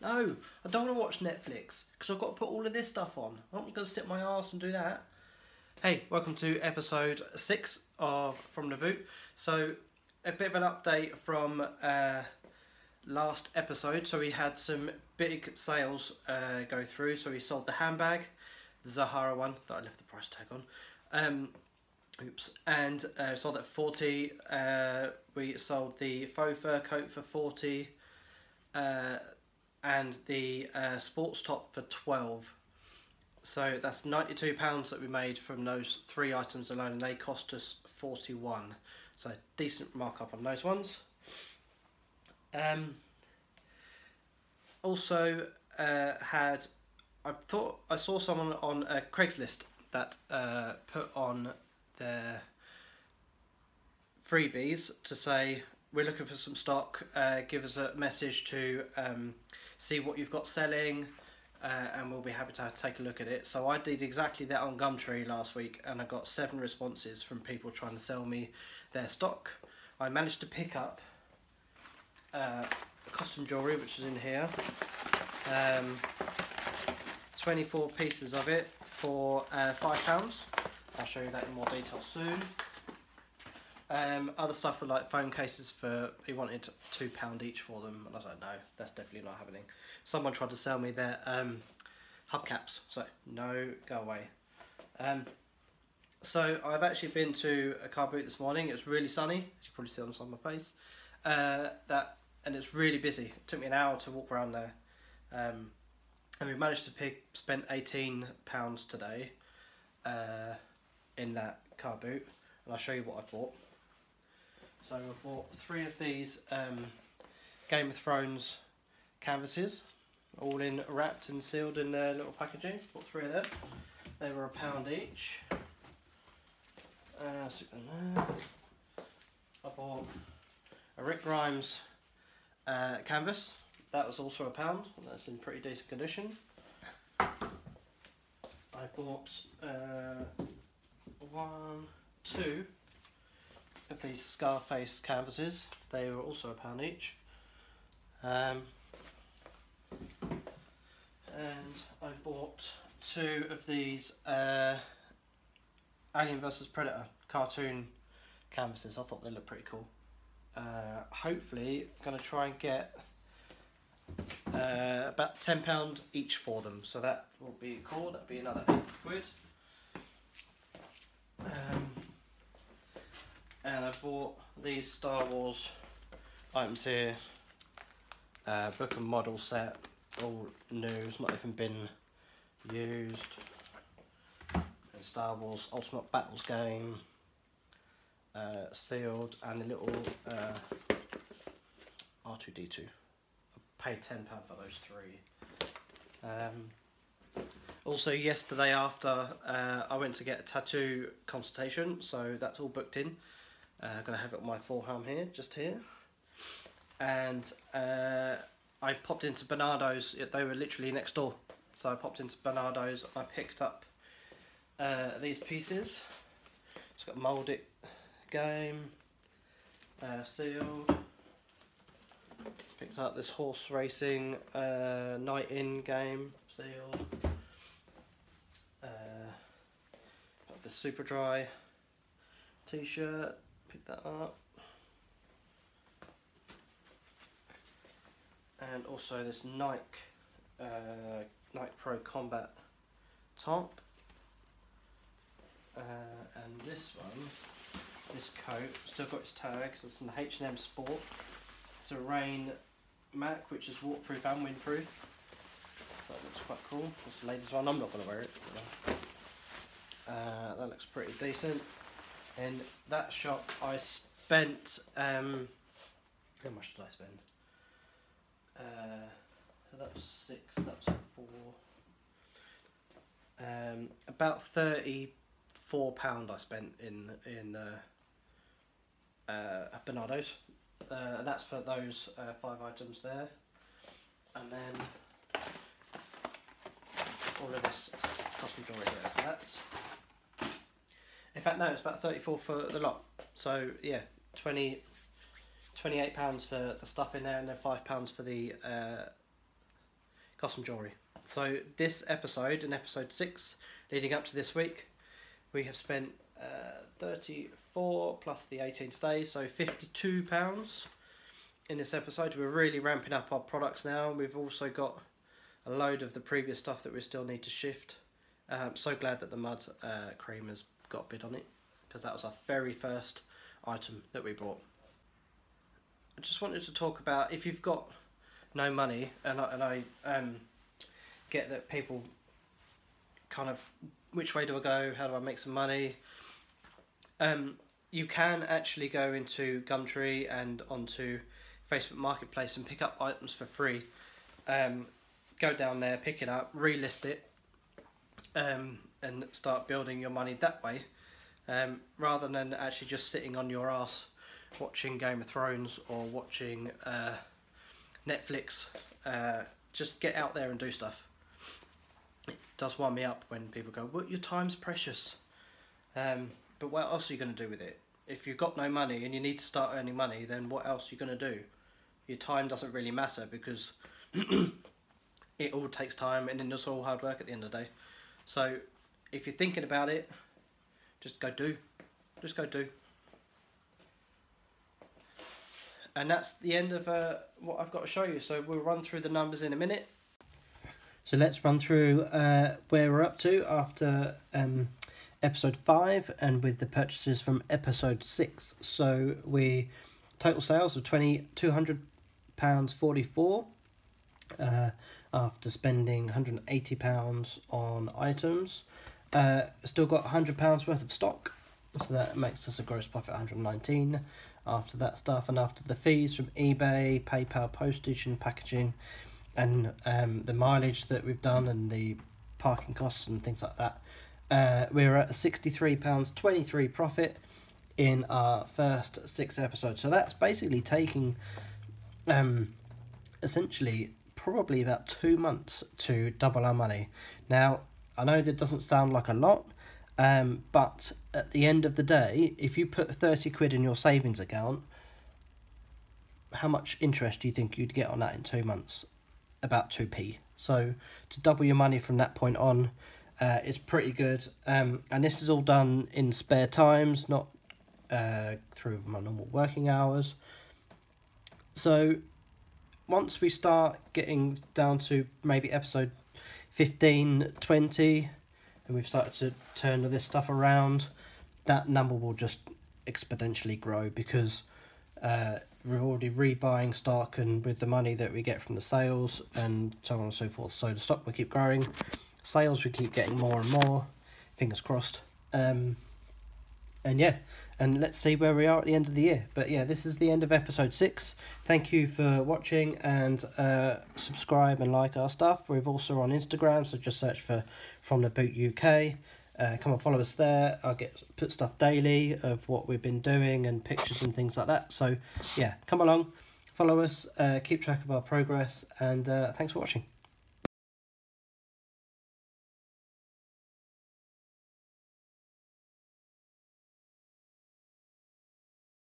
No, I don't want to watch Netflix because I've got to put all of this stuff on. I'm not going to sit my arse and do that. Hey, welcome to episode 6 of From the Boot. So, a bit of an update from last episode. So we had some big sales go through. So we sold the handbag, the Zahara one that I left the price tag on. And sold at 40. We sold the faux fur coat for 40. And the sports top for 12. So that's £92 that we made from those 3 items alone, and they cost us 41. So decent markup on those ones. Also I saw someone on Craigslist that put on their freebies to say, we're looking for some stock, give us a message to see what you've got selling, and we'll be happy to take a look at it. So I did exactly that on Gumtree last week, and I got 7 responses from people trying to sell me their stock. I managed to pick up costume jewellery, which is in here, 24 pieces of it for £5. I'll show you that in more detail soon. Other stuff were like phone cases for, he wanted £2 each for them, and I was like, no, that's definitely not happening. Someone tried to sell me their hubcaps, so no, go away. So I've actually been to a Carboot this morning. It was really sunny, as you can probably see on the side of my face. And it's really busy. It took me an hour to walk around there. And we managed to spend £18 today in that Carboot, and I'll show you what I bought. So I bought 3 of these Game of Thrones canvases, all in wrapped and sealed in their little packaging. Bought 3 of them. They were £1 each. Stick them there. I bought a Rick Grimes canvas. That was also £1. That's in pretty decent condition. I bought 2 of these Scarface canvases. They were also £1 each. And I bought 2 of these Alien vs Predator cartoon canvases. I thought they looked pretty cool. Hopefully I'm going to try and get about £10 each for them, so that will be cool. That'll be another 80 quid. And I bought these Star Wars items here, book and model set, all new, it's not even been used. And Star Wars Ultimate Battles game, sealed, and a little R2-D2. I paid £10 for those 3. Also yesterday after I went to get a tattoo consultation, so that's all booked in. I'm going to have it on my forearm here, just here. And I popped into Barnados. They were literally next door. So I popped into Barnados. I picked up these pieces. It's got a Mould It game, sealed. Picked up this horse racing Night In game, sealed. Got this Super Dry t-shirt. Pick that up, and also this Nike Pro Combat top, and this one, this coat, still got its tags. It's an H&M Sport. It's a Rain Mac, which is waterproof and windproof. That looks quite cool. This is the ladies' one. I'm not going to wear it. That looks pretty decent. In that shop I spent, how much did I spend? So that was 6, that was 4. About £34 I spent in Barnados. And that's for those 5 items there. And then all of this costume jewellery here. So that's, in fact no, it's about 34 for the lot. So yeah, £28 for the stuff in there, and then £5 for the got some jewellery. So this episode, in episode 6, leading up to this week, we have spent 34 plus the 18 today, so £52 in this episode. We're really ramping up our products now. We've also got a load of the previous stuff that we still need to shift. I'm so glad that the mud cream has got a bid on it, because that was our very first item that we bought. I just wanted to talk about, if you've got no money, and I get that people kind of, which way do I go, how do I make some money? You can actually go into Gumtree and onto Facebook Marketplace and pick up items for free. Go down there, pick it up, relist it, and start building your money that way, rather than actually just sitting on your ass watching Game of Thrones or watching Netflix. Just get out there and do stuff. It does wind me up when people go, well, your time's precious. But what else are you going to do with it? If you've got no money and you need to start earning money, then what else are you going to do? Your time doesn't really matter, because it all takes time, and then it's all hard work at the end of the day. So if you're thinking about it, just go do. Just go do. And that's the end of what I've got to show you. So we'll run through the numbers in a minute. So let's run through where we're up to after episode 5 and with the purchases from episode 6. So we total sales of £200.44 after spending £180 on items. Still got £100 worth of stock, so that makes us a gross profit of £119 after that stuff, and after the fees from eBay, PayPal, postage and packaging, and the mileage that we've done and the parking costs and things like that, we're at a £63.23 profit in our first 6 episodes. So that's basically taking essentially probably about 2 months to double our money. Now, I know that doesn't sound like a lot, but at the end of the day, if you put 30 quid in your savings account, how much interest do you think you'd get on that in 2 months? About 2p. So to double your money from that point on is pretty good. And this is all done in spare times, not through my normal working hours. So once we start getting down to maybe episode 15, 20, and we've started to turn this stuff around, that number will just exponentially grow, because we're already rebuying stock, and with the money that we get from the sales and so on and so forth. So the stock will keep growing, sales will keep getting more and more, fingers crossed. And yeah, and let's see where we are at the end of the year. But yeah, this is the end of episode 6. Thank you for watching, and subscribe and like our stuff. We're also on Instagram, so just search for From The Boot UK. Come and follow us there. I'll put stuff daily of what we've been doing and pictures and things like that. So yeah, come along, follow us, keep track of our progress, and thanks for watching.